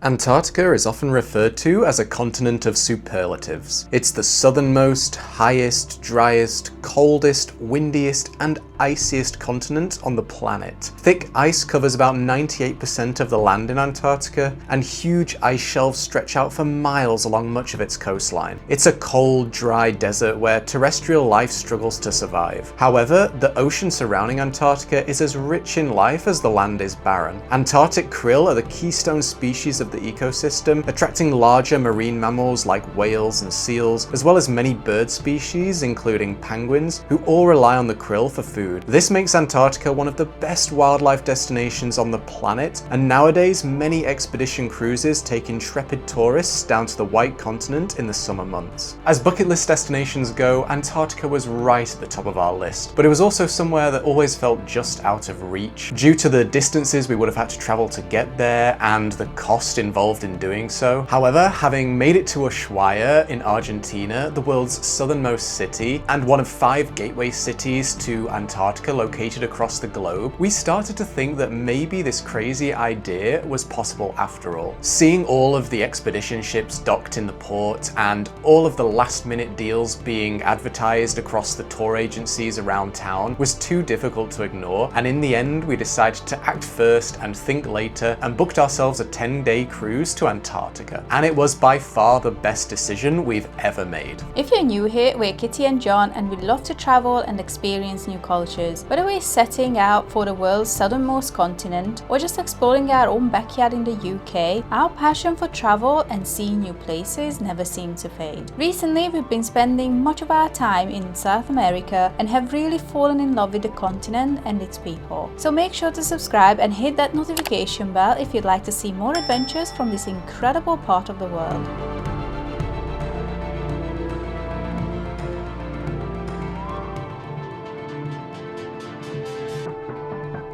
Antarctica is often referred to as a continent of superlatives. It's the southernmost, highest, driest, coldest, windiest, and iciest continent on the planet. Thick ice covers about 98% of the land in Antarctica, and huge ice shelves stretch out for miles along much of its coastline. It's a cold, dry desert where terrestrial life struggles to survive. However, the ocean surrounding Antarctica is as rich in life as the land is barren. Antarctic krill are the keystone species of the ecosystem, attracting larger marine mammals like whales and seals, as well as many bird species, including penguins, who all rely on the krill for food. This makes Antarctica one of the best wildlife destinations on the planet, and nowadays many expedition cruises take intrepid tourists down to the White Continent in the summer months. As bucket list destinations go, Antarctica was right at the top of our list, but it was also somewhere that always felt just out of reach, due to the distances we would have had to travel to get there and the cost involved in doing so. However, having made it to Ushuaia in Argentina, the world's southernmost city, and one of 5 gateway cities to Antarctica located across the globe, we started to think that maybe this crazy idea was possible after all. Seeing all of the expedition ships docked in the port and all of the last-minute deals being advertised across the tour agencies around town was too difficult to ignore, and in the end we decided to act first and think later and booked ourselves a 10-day cruise to Antarctica. And it was by far the best decision we've ever made. If you're new here, we're Kitty and John, and we love to travel and experience new cultures. Whether we're setting out for the world's southernmost continent or just exploring our own backyard in the UK, our passion for travel and seeing new places never seems to fade. Recently, we've been spending much of our time in South America and have really fallen in love with the continent and its people. So make sure to subscribe and hit that notification bell if you'd like to see more adventures from this incredible part of the world.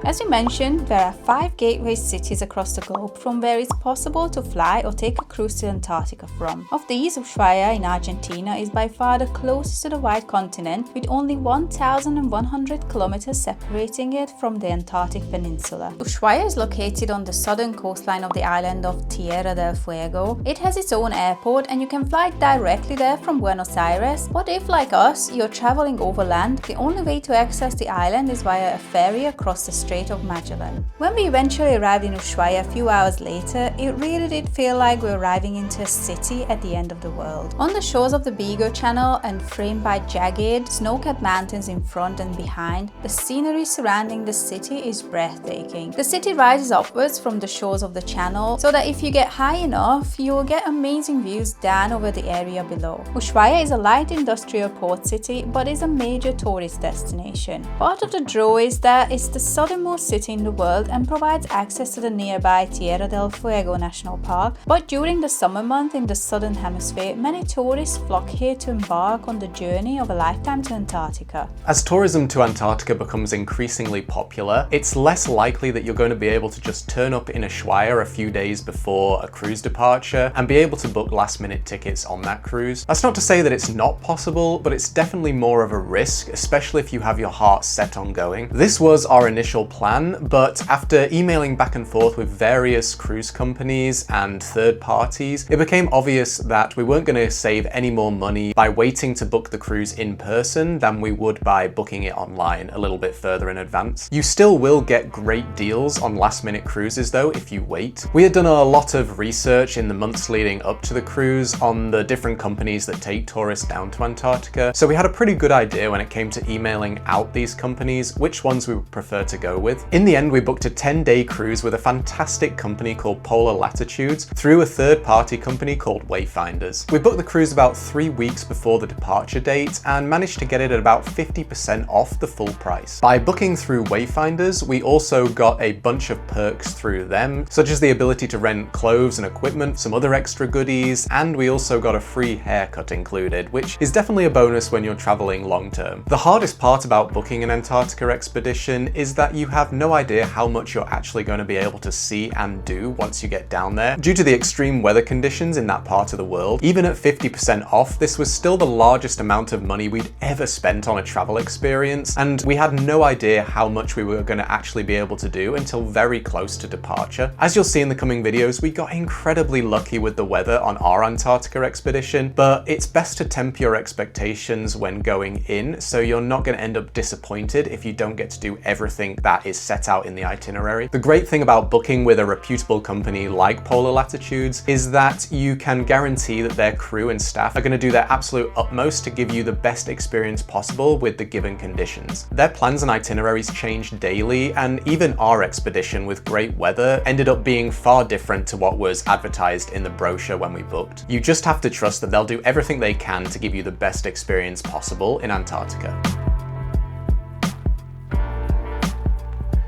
As we mentioned, there are 5 gateway cities across the globe from where it's possible to fly or take a cruise to Antarctica from. Of these, Ushuaia in Argentina is by far the closest to the White Continent, with only 1,100 kilometers separating it from the Antarctic Peninsula. Ushuaia is located on the southern coastline of the island of Tierra del Fuego. It has its own airport and you can fly directly there from Buenos Aires, but if, like us, you're traveling overland, the only way to access the island is via a ferry across the Strait of Magellan. When we eventually arrived in Ushuaia a few hours later, it really did feel like we were arriving into a city at the end of the world. On the shores of the Beagle Channel and framed by jagged, snow-capped mountains in front and behind, the scenery surrounding the city is breathtaking. The city rises upwards from the shores of the channel, so that if you get high enough, you will get amazing views down over the area below. Ushuaia is a light industrial port city, but is a major tourist destination. Part of the draw is that it's the southernmost city in the world and provides access to the nearby Tierra del Fuego National Park, but during the summer month in the southern hemisphere, many tourists flock here to embark on the journey of a lifetime to Antarctica. As tourism to Antarctica becomes increasingly popular, it's less likely that you're going to be able to just turn up in Ushuaia a few days before a cruise departure and be able to book last-minute tickets on that cruise. That's not to say that it's not possible, but it's definitely more of a risk, especially if you have your heart set on going. This was our initial plan, but after emailing back and forth with various cruise companies and third parties, it became obvious that we weren't going to save any more money by waiting to book the cruise in person than we would by booking it online a little bit further in advance. You still will get great deals on last-minute cruises though if you wait. We had done a lot of research in the months leading up to the cruise on the different companies that take tourists down to Antarctica, so we had a pretty good idea when it came to emailing out these companies which ones we would prefer to go with. In the end, we booked a 10-day cruise with a fantastic company called Polar Latitudes through a third-party company called Wayfinders. We booked the cruise about 3 weeks before the departure date and managed to get it at about 50% off the full price. By booking through Wayfinders, we also got a bunch of perks through them, such as the ability to rent clothes and equipment, some other extra goodies, and we also got a free haircut included, which is definitely a bonus when you're traveling long term. The hardest part about booking an Antarctica expedition is that you have no idea how much you're actually going to be able to see and do once you get down there. Due to the extreme weather conditions in that part of the world, even at 50% off, this was still the largest amount of money we'd ever spent on a travel experience, and we had no idea how much we were going to actually be able to do until very close to departure. As you'll see in the coming videos, we got incredibly lucky with the weather on our Antarctica expedition, but it's best to temper your expectations when going in, so you're not going to end up disappointed if you don't get to do everything that is set out in the itinerary. The great thing about booking with a reputable company like Polar Latitudes is that you can guarantee that their crew and staff are going to do their absolute utmost to give you the best experience possible with the given conditions. Their plans and itineraries change daily, and even our expedition with great weather ended up being far different to what was advertised in the brochure when we booked. You just have to trust that they'll do everything they can to give you the best experience possible in Antarctica.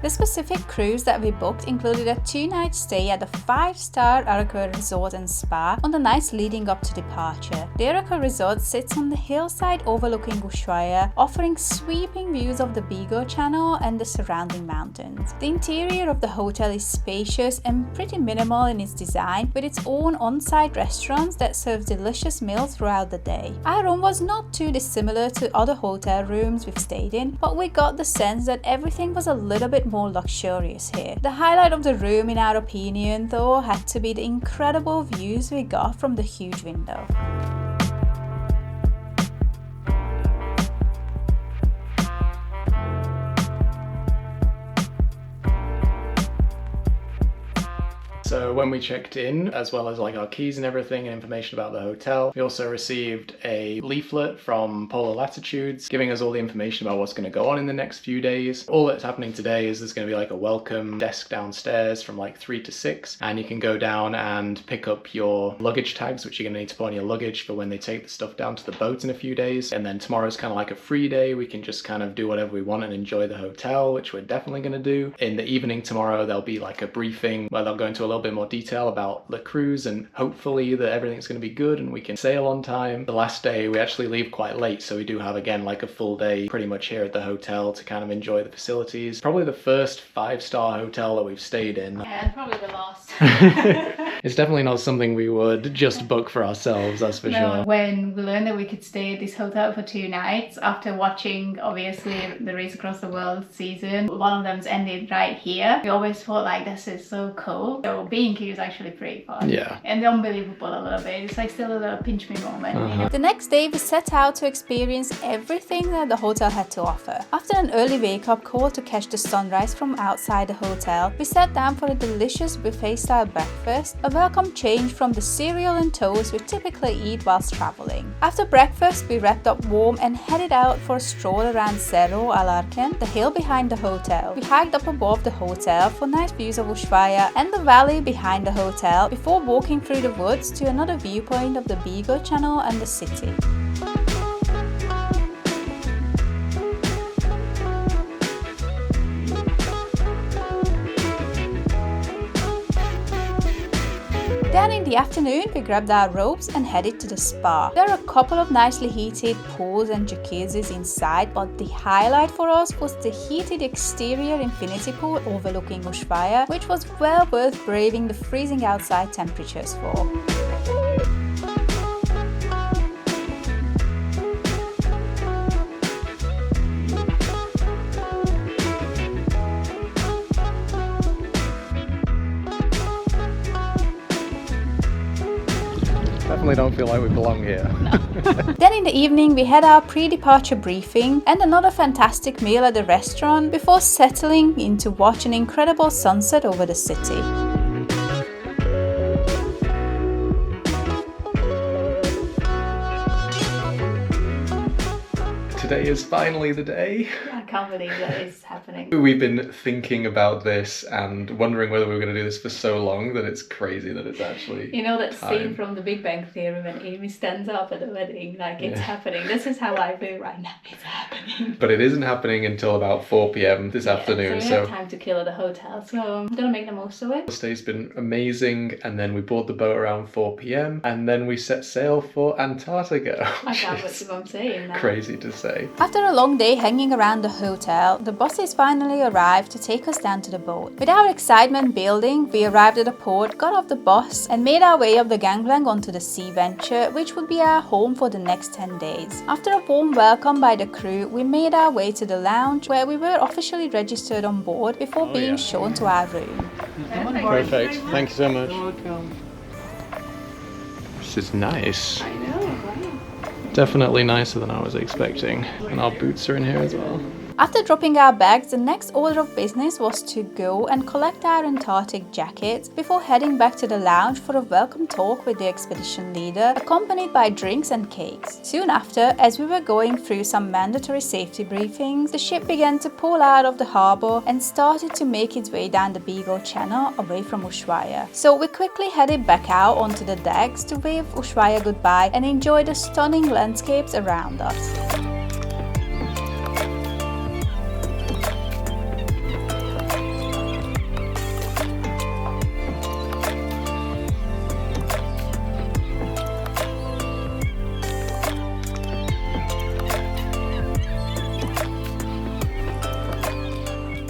The specific cruise that we booked included a 2-night stay at the 5-star Arakur Resort and Spa on the nights leading up to departure. The Arakur Resort sits on the hillside overlooking Ushuaia, offering sweeping views of the Beagle Channel and the surrounding mountains. The interior of the hotel is spacious and pretty minimal in its design, with its own on-site restaurants that serve delicious meals throughout the day. Our room was not too dissimilar to other hotel rooms we've stayed in, but we got the sense that everything was a little bit more luxurious here. The highlight of the room, in our opinion, though, had to be the incredible views we got from the huge window. So when we checked in, as well as like our keys and everything and information about the hotel, we also received a leaflet from Polar Latitudes giving us all the information about what's going to go on in the next few days. All that's happening today is there's going to be like a welcome desk downstairs from like 3 to 6, and you can go down and pick up your luggage tags, which you're going to need to put on your luggage for when they take the stuff down to the boat in a few days. And then tomorrow's kind of like a free day. We can just kind of do whatever we want and enjoy the hotel, which we're definitely going to do. In the evening tomorrow, there'll be like a briefing where they'll go into a little bit more detail about the cruise, and hopefully that everything's going to be good and we can sail on time. The last day we actually leave quite late, so we do have again like a full day pretty much here at the hotel to kind of enjoy the facilities. Probably the first 5-star hotel that we've stayed in. Yeah, and probably the last. It's definitely not something we would just book for ourselves, that's for sure. When we learned that we could stay at this hotel for 2 nights, after watching obviously the Race Across the World season, one of them's ended right here. We always thought like, this is so cool. So being here is actually pretty fun. Yeah. And unbelievable a little bit. It's like still a little pinch me moment. You know? The next day we set out to experience everything that the hotel had to offer. After an early wake-up call to catch the sunrise from outside the hotel, we sat down for a delicious buffet-style breakfast, a welcome change from the cereal and toast we typically eat whilst traveling. After breakfast, we wrapped up warm and headed out for a stroll around Cerro Alarcén, the hill behind the hotel. We hiked up above the hotel for nice views of Ushuaia and the valley behind the hotel before walking through the woods to another viewpoint of the Beagle Channel and the city. Then in the afternoon, we grabbed our robes and headed to the spa. There are a couple of nicely heated pools and jacuzzis inside, but the highlight for us was the heated exterior infinity pool overlooking Ushuaia, which was well worth braving the freezing outside temperatures for. Definitely don't feel like we belong here. No. Then in the evening we had our pre-departure briefing and another fantastic meal at the restaurant before settling in to watch an incredible sunset over the city. Today is finally the day. I can't believe that it's happening. We've been thinking about this and wondering whether we were going to do this for so long that it's crazy that it's actually You know that time. scene from The Big Bang Theory when Amy stands up at the wedding, like it's happening. This is how I feel right now. It's happening. But it isn't happening until about 4 p.m. this afternoon. So we have time to kill at the hotel, so I'm going to make the most of it. The stay's been amazing, and then we board the boat around 4 p.m. and then we set sail for Antarctica. I can't believe what I'm saying now. Crazy to say. After a long day hanging around the hotel, the buses finally arrived to take us down to the boat. With our excitement building, we arrived at the port, got off the bus and made our way up the gangplank onto the Sea Venture, which would be our home for the next 10 days. After a warm welcome by the crew, we made our way to the lounge where we were officially registered on board before being shown to our room. Perfect. Thank you so much. This is nice. I know, right? Definitely nicer than I was expecting. And our boots are in here as well. After dropping our bags, the next order of business was to go and collect our Antarctic jackets before heading back to the lounge for a welcome talk with the expedition leader, accompanied by drinks and cakes. Soon after, as we were going through some mandatory safety briefings, the ship began to pull out of the harbour and started to make its way down the Beagle Channel away from Ushuaia. So we quickly headed back out onto the decks to wave Ushuaia goodbye and enjoy the stunning landscapes around us.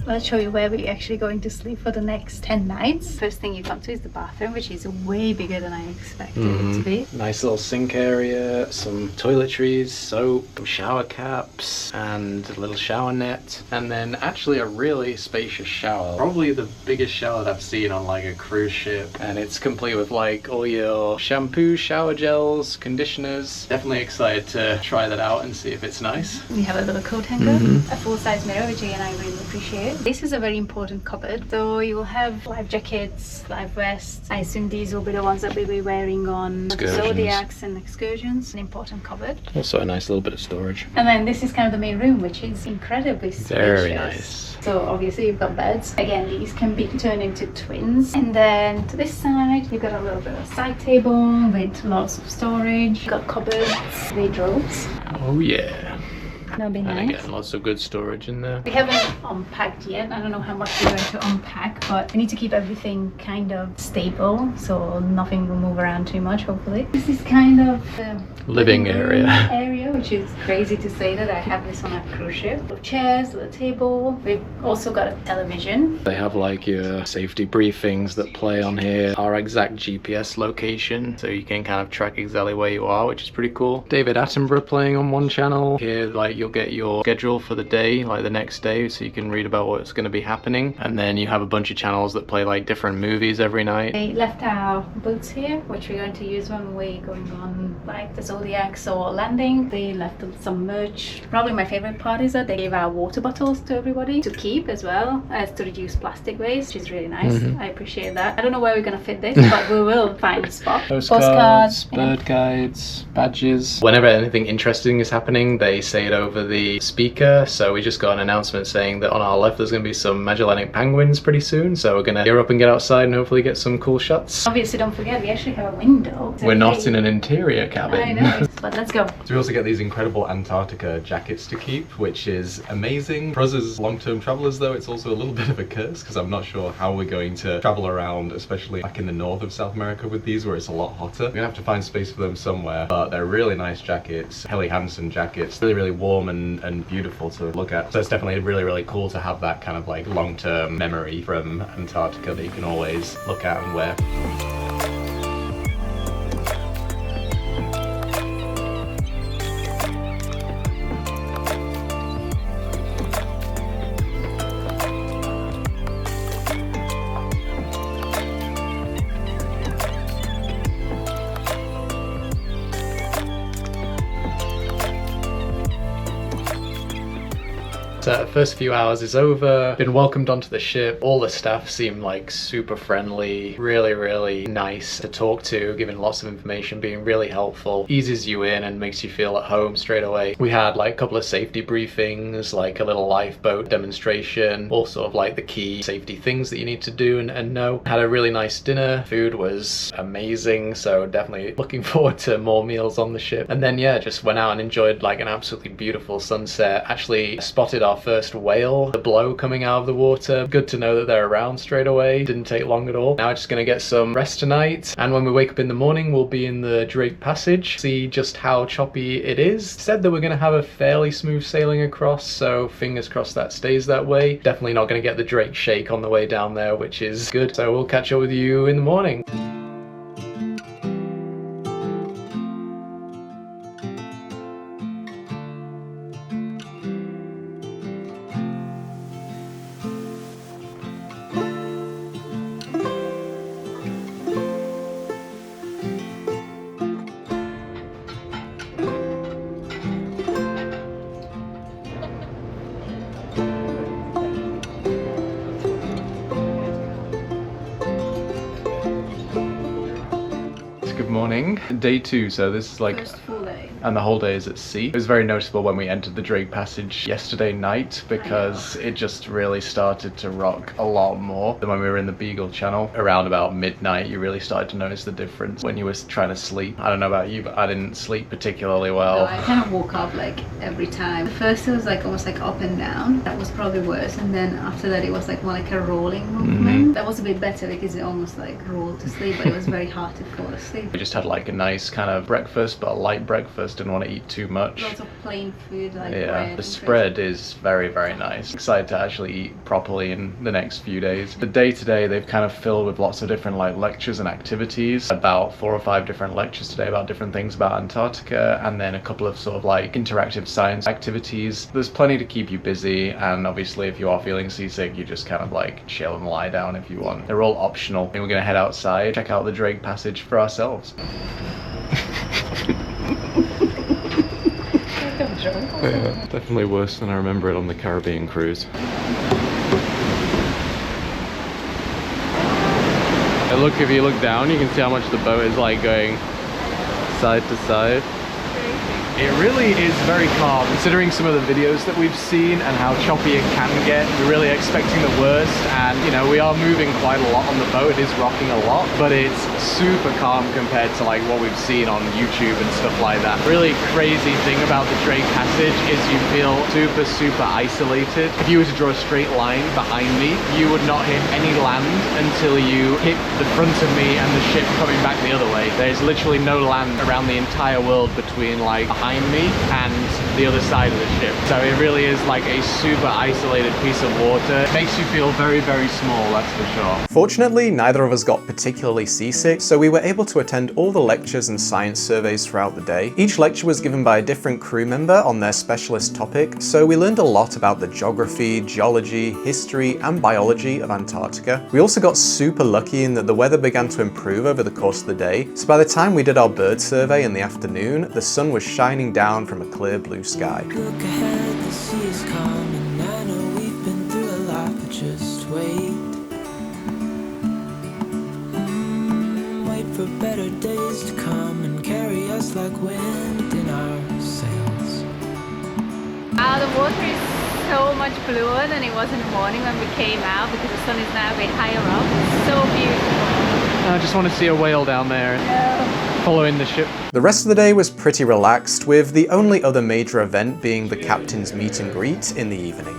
Let's show you where we're actually going to sleep for the next 10 nights. First thing you come to is the bathroom, which is way bigger than I expected it to be. Nice little sink area, some toiletries, soap, some shower caps, and a little shower net. And then actually a really spacious shower. Probably the biggest shower that I've seen on like a cruise ship. And it's complete with like all your shampoo, shower gels, conditioners. Definitely excited to try that out and see if it's nice. We have a little coat hanger, a full-size mirror, which again I really appreciate. This is a very important cupboard. So you will have life jackets, life vests. I assume these will be the ones that we'll be wearing on zodiacs and excursions. An important cupboard. Also a nice little bit of storage. And then this is kind of the main room, which is incredibly spacious. Very nice. So obviously you've got beds. Again, these can be turned into twins. And then to this side, you've got a little bit of side table with lots of storage. You've got cupboards, wardrobes. Oh yeah. That'll be nice. And again, lots of good storage in there. We haven't unpacked yet. I don't know how much we're going to unpack, but we need to keep everything kind of stable so nothing will move around too much, hopefully. This is kind of the living area, which is crazy to say that I have this on a cruise ship. Little chairs, little table. We've also got a television. They have like your safety briefings that play on here, our exact GPS location, so you can kind of track exactly where you are, which is pretty cool. David Attenborough playing on one channel. Here, like, you'll get your schedule for the day, like the next day, so you can read about what's going to be happening. And then you have a bunch of channels that play like different movies every night. They left our boots here, which we're going to use when we're going on like the Zodiacs or landing. They left some merch. Probably my favorite part is that they gave our water bottles to everybody to keep as well as to reduce plastic waste, which is really nice. I appreciate that. I don't know where we're going to fit this, but we will find a spot. Postcards, bird guides, badges. Whenever anything interesting is happening, they say it over the speaker. So we just got an announcement saying that on our left there's going to be some Magellanic penguins pretty soon. So we're going to gear up and get outside and hopefully get some cool shots. Obviously, don't forget we actually have a window. We're not in an interior cabin. I know, but let's go. So we also get these incredible Antarctica jackets to keep, which is amazing. For us as long-term travelers though, it's also a little bit of a curse because I'm not sure how we're going to travel around, especially back in the north of South America with these where it's a lot hotter. We're gonna have to find space for them somewhere, but they're really nice jackets, Helly Hansen jackets, really warm and beautiful to look at. So it's definitely really cool to have that kind of like long-term memory from Antarctica that you can always look at and wear. So the first few hours is over, been welcomed onto the ship. All the staff seem like super friendly, really nice to talk to, giving lots of information, being really helpful, eases you in and makes you feel at home straight away. We had like a couple of safety briefings, like a little lifeboat demonstration, all sort of like the key safety things that you need to do and know. Had a really nice dinner, food was amazing, so definitely looking forward to more meals on the ship. And then yeah, just went out and enjoyed like an absolutely beautiful sunset. Actually spotted our first whale, the blow coming out of the water. Good to know that they're around straight away. Didn't take long at all. Now we're just gonna get some rest tonight, and when we wake up in the morning, we'll be in the Drake Passage, see just how choppy it is. Said that we're gonna have a fairly smooth sailing across, so fingers crossed that stays that way. Definitely not gonna get the Drake shake on the way down there, which is good. So we'll catch up with you in the morning. Good morning. Day 2, so this is like First full day. And the whole day is at sea. It was very noticeable when we entered the Drake Passage yesterday night because it just really started to rock a lot more than when we were in the Beagle Channel. Around about midnight, you really started to notice the difference when you were trying to sleep. I don't know about you, but I didn't sleep particularly well. No, I kind of woke up like every time. The first it was like almost like up and down. That was probably worse. And then after that it was like more like a rolling movement. That was a bit better because it almost like rolled to sleep, but it was very hard to fall asleep. We just had like a nice kind of breakfast, but a light breakfast. Didn't want to eat too much. Lots of plain food like yeah, bread. the spread is very, very nice. Excited to actually eat properly in the next few days. The day today they've kind of filled with lots of different like lectures and activities. About 4 or 5 different lectures today about different things about Antarctica, and then a couple of sort of like interactive science activities. There's plenty to keep you busy, and obviously if you are feeling seasick, you just kind of like chill and lie down if you want. They're all optional. And we're gonna head outside, check out the Drake Passage for ourselves. Yeah, definitely worse than I remember it on the Caribbean cruise. And look, if you look down, you can see how much the boat is like going side to side. It really is very calm, considering some of the videos that we've seen and how choppy it can get. We're really expecting the worst, and you know, we are moving quite a lot on the boat. It is rocking a lot, but it's super calm compared to like what we've seen on YouTube and stuff like that. Really crazy thing about the Drake Passage is you feel super isolated. If you were to draw a straight line behind me, you would not hit any land until you hit the front of me and the ship coming back the other way. There's literally no land around the entire world between like behind me and the other side of the ship. So it really is like a super isolated piece of water. It makes you feel very small, that's for sure. Fortunately, neither of us got particularly seasick, so we were able to attend all the lectures and science surveys throughout the day. Each lecture was given by a different crew member on their specialist topic, so we learned a lot about the geography, geology, history, and biology of Antarctica. We also got super lucky in that the weather began to improve over the course of the day, so by the time we did our bird survey in the afternoon, the sun was shining down from a clear blue sky. Look ahead, the sea is calm, and I know we've been through a lot, but just wait. Wait for better days to come and carry us like wind in our sails. The water is so much bluer than it was in the morning when we came out, because the sun is now a bit higher up. It's so beautiful. I just want to see a whale down there. Following the ship. The rest of the day was pretty relaxed, with the only other major event being the captain's meet and greet in the evening.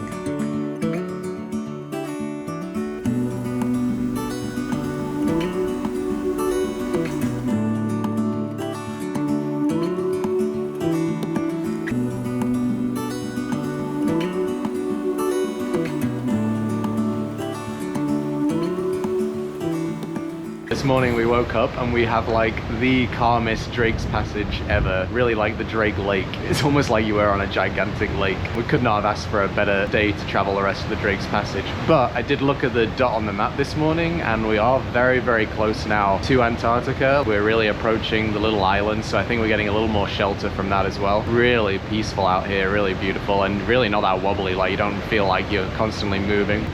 This morning we woke up and we have like the calmest Drake's Passage ever. Really like the Drake Lake. It's almost like you were on a gigantic lake. We could not have asked for a better day to travel the rest of the Drake's Passage. But I did look at the dot on the map this morning, and we are very close now to Antarctica. We're really approaching the little island, so I think we're getting a little more shelter from that as well. Really peaceful out here, really beautiful, and really not that wobbly. Like, you don't feel like you're constantly moving.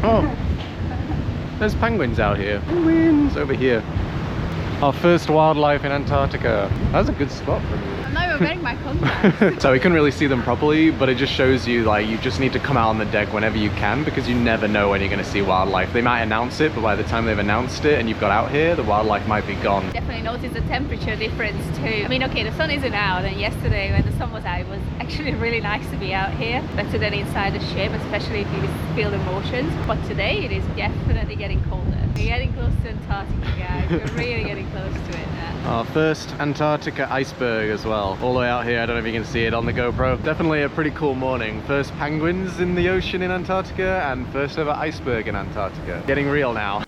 Oh. There's penguins out here. Penguins over here. Our first wildlife in Antarctica. That's a good spot for me. I'm not even wearing my contacts. So we couldn't really see them properly, but it just shows you like you just need to come out on the deck whenever you can, because you never know when you're going to see wildlife. They might announce it, but by the time they've announced it and you've got out here, the wildlife might be gone. Definitely notice the temperature difference too. I mean, okay, the sun isn't out, and yesterday when the sun was out, it was actually really nice to be out here. Better than inside the ship, especially if you feel the motions. But today it is definitely getting colder. We're getting close to Antarctica, guys. We're really getting close to it now. Our first Antarctica iceberg as well. All the way out here, I don't know if you can see it on the GoPro. Definitely a pretty cool morning. First penguins in the ocean in Antarctica and first ever iceberg in Antarctica. Getting real now.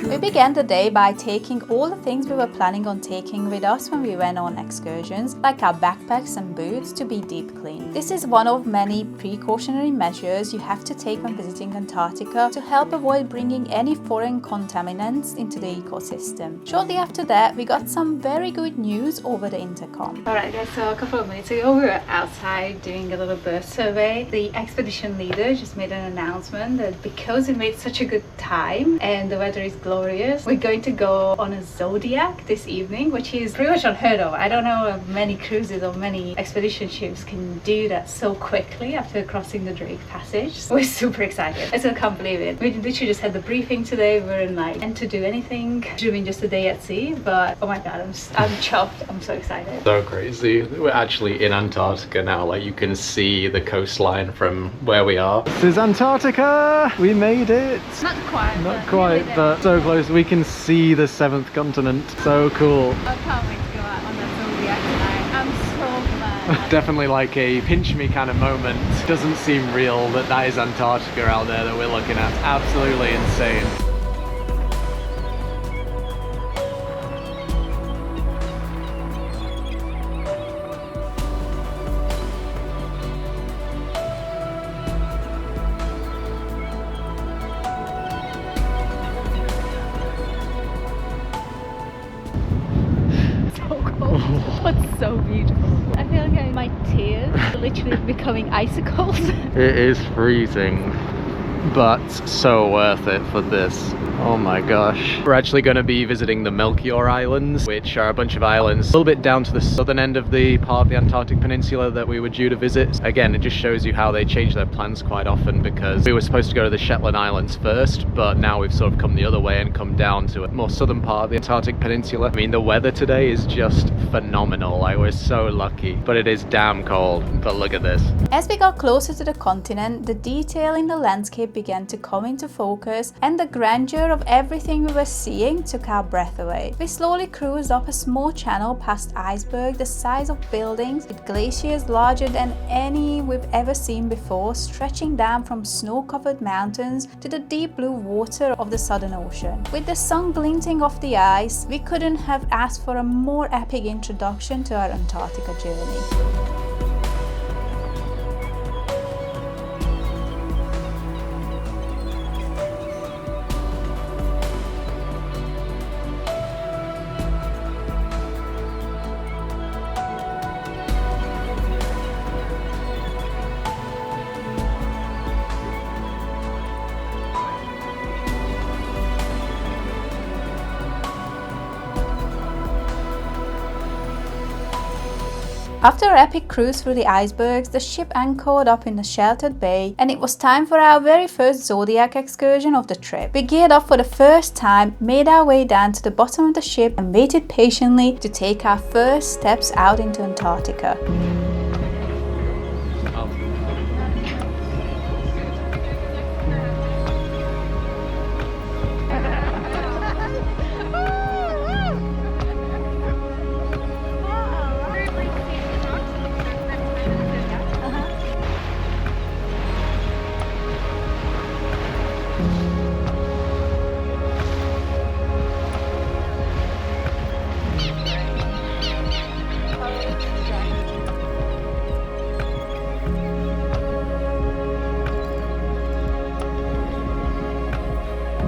We began the day by taking all the things we were planning on taking with us when we went on excursions, like our backpacks and boots, to be deep cleaned. This is one of many precautionary measures you have to take when visiting Antarctica to help avoid bringing any foreign contaminants into the ecosystem. Shortly after that, we got some very good news over the intercom. Alright guys, so a couple of minutes ago we were outside doing a little bird survey. The expedition leader just made an announcement that because we made such a good time and the weather is glorious, we're going to go on a Zodiac this evening, which is pretty much unheard of. I don't know if many cruises or many expedition ships can do that so quickly after crossing the Drake Passage. So we're super excited. I still can't believe it. We literally just had the briefing today. We weren't like meant to do anything. It should have been just a day at sea, but oh my god, I'm chuffed. I'm so excited. So crazy. We're actually in Antarctica now. Like you can see the coastline from where we are. This is Antarctica! We made it! Not quite. Not quite, but so close. We can see the 7th continent. So cool. I can't wait to go out on that Zodiac tonight. I'm so glad. Definitely like a pinch me kind of moment. Doesn't seem real that is Antarctica out there that we're looking at. Absolutely insane. But so beautiful. I feel like my tears are literally becoming icicles. It is freezing, but so worth it for this. Oh my gosh. We're actually going to be visiting the Melchior Islands, which are a bunch of islands a little bit down to the southern end of the part of the Antarctic Peninsula that we were due to visit. Again, it just shows you how they change their plans quite often, because we were supposed to go to the Shetland Islands first, but now we've sort of come the other way and come down to a more southern part of the Antarctic Peninsula. I mean, the weather today is just phenomenal. Like, we're so lucky, but it is damn cold. But look at this. As we got closer to the continent, the detail in the landscape began to come into focus, and the grandeur of everything we were seeing took our breath away. We slowly cruised up a small channel past icebergs the size of buildings, with glaciers larger than any we've ever seen before, stretching down from snow-covered mountains to the deep blue water of the Southern Ocean. With the sun glinting off the ice, we couldn't have asked for a more epic introduction to our Antarctica journey. After our epic cruise through the icebergs, the ship anchored up in a sheltered bay, and it was time for our very first Zodiac excursion of the trip. We geared up for the first time, made our way down to the bottom of the ship, and waited patiently to take our first steps out into Antarctica.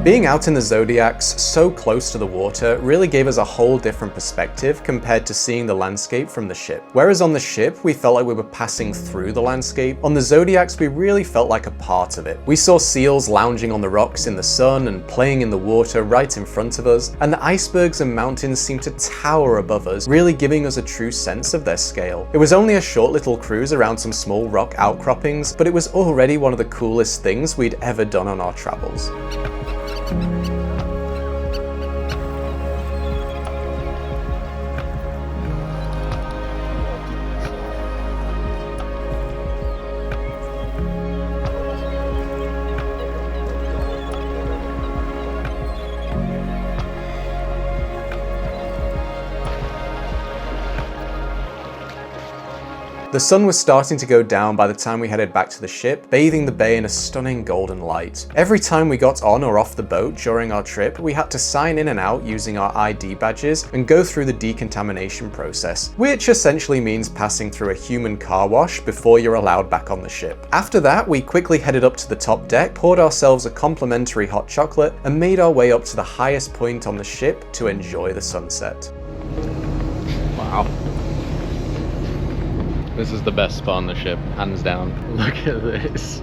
Being out in the zodiacs, so close to the water, really gave us a whole different perspective compared to seeing the landscape from the ship. Whereas on the ship, we felt like we were passing through the landscape, on the zodiacs we really felt like a part of it. We saw seals lounging on the rocks in the sun and playing in the water right in front of us, and the icebergs and mountains seemed to tower above us, really giving us a true sense of their scale. It was only a short little cruise around some small rock outcroppings, but it was already one of the coolest things we'd ever done on our travels. The sun was starting to go down by the time we headed back to the ship, bathing the bay in a stunning golden light. Every time we got on or off the boat during our trip, we had to sign in and out using our ID badges and go through the decontamination process, which essentially means passing through a human car wash before you're allowed back on the ship. After that, we quickly headed up to the top deck, poured ourselves a complimentary hot chocolate, and made our way up to the highest point on the ship to enjoy the sunset. Wow. This is the best spot on the ship, hands down. Look at this.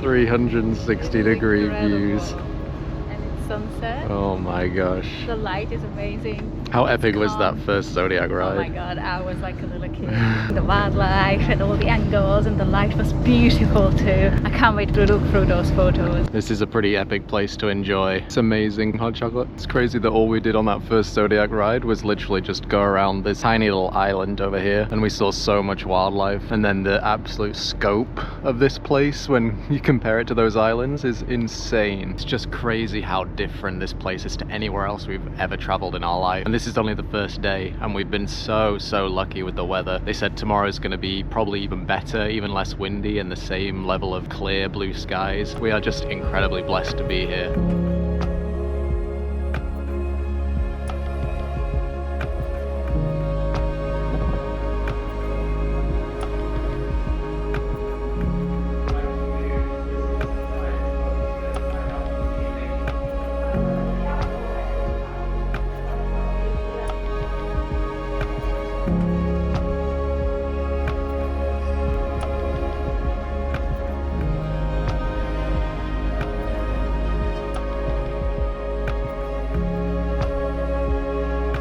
360-degree views. And it's sunset. Oh my gosh. The light is amazing. How epic was that first Zodiac ride? Oh my god, I was like a little kid. The wildlife and all the angles and the light was beautiful too. I can't wait to look through those photos. This is a pretty epic place to enjoy. It's amazing hot chocolate. It's crazy that all we did on that first Zodiac ride was literally just go around this tiny little island over here, and we saw so much wildlife. And then the absolute scope of this place when you compare it to those islands is insane. It's just crazy how different this place is to anywhere else we've ever traveled in our life. And this is only the first day, and we've been so lucky with the weather. They said tomorrow's going to be probably even better, even less windy, and the same level of clear blue skies. We are just incredibly blessed to be here.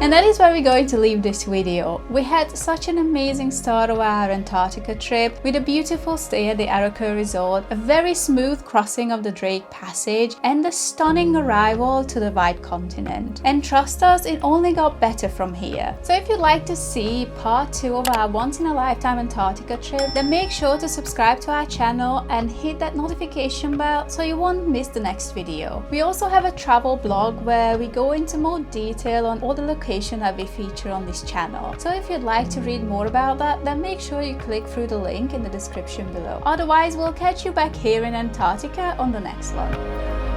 And that is where we're going to leave this video. We had such an amazing start of our Antarctica trip with a beautiful stay at the Arakur resort, a very smooth crossing of the Drake Passage, and a stunning arrival to the White Continent. And trust us, it only got better from here. So if you'd like to see part 2 of our once-in-a-lifetime Antarctica trip, then make sure to subscribe to our channel and hit that notification bell so you won't miss the next video. We also have a travel blog where we go into more detail on all the locations that we feature on this channel. So if you'd like to read more about that, then make sure you click through the link in the description below. Otherwise, we'll catch you back here in Antarctica on the next one.